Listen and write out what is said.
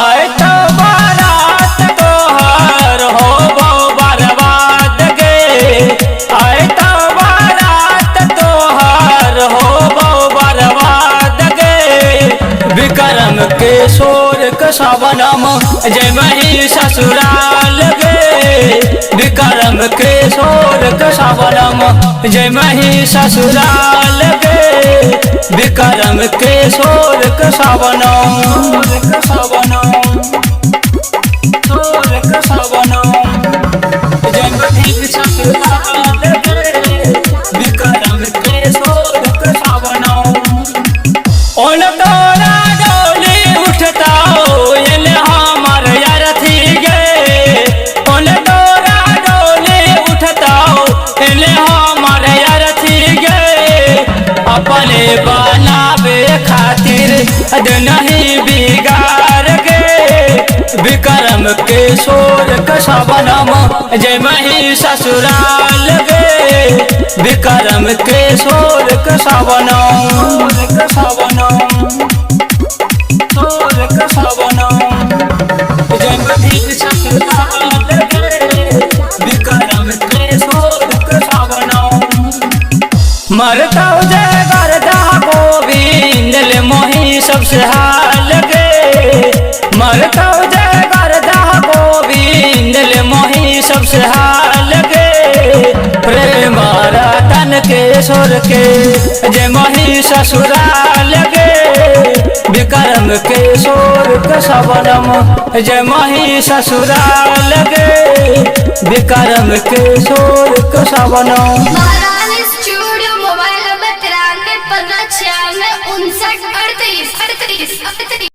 आए तो बारात तोहर होबो बर्बाद गे, आए तो बारात तोहर होबो बर्बाद गे। विक्रम के शोर कसावनम जय मही ससुराल गे, विक्रम के शोर कसावनम जय मही ससुराल गे, विक्रम के शोर कसावनम जय मही ससुराल गे, विक्रम के शोर कसावनम। ओन तोरा डोली उठता एले हमर यारथी गे, ओन तोरा डोली उठता एले हमर यारथी गे। अपने बनावे खातिर नहीं बिगाड़ गे, विक्रम के शोर कसावनम जय मही ससुराल गे, विक्रम के शोर कसावनम जय मही ससुराल गे, विक्रम के शोर कसावनम। मरता जय करता गोविंद ले मोही सबसे हाल गे, मरता जय करता गोविंद ले मोही सबसे हाल गे। प्रेम रतन के शोर के जय मही ससुराल गे, विक्रम के शोर कसावनम जय मही ससुराल गे, विक्रम के शोर कसावनम। महारानी स्टूडियो मोबाइल नंबर 93 15 96 59 38 38 38।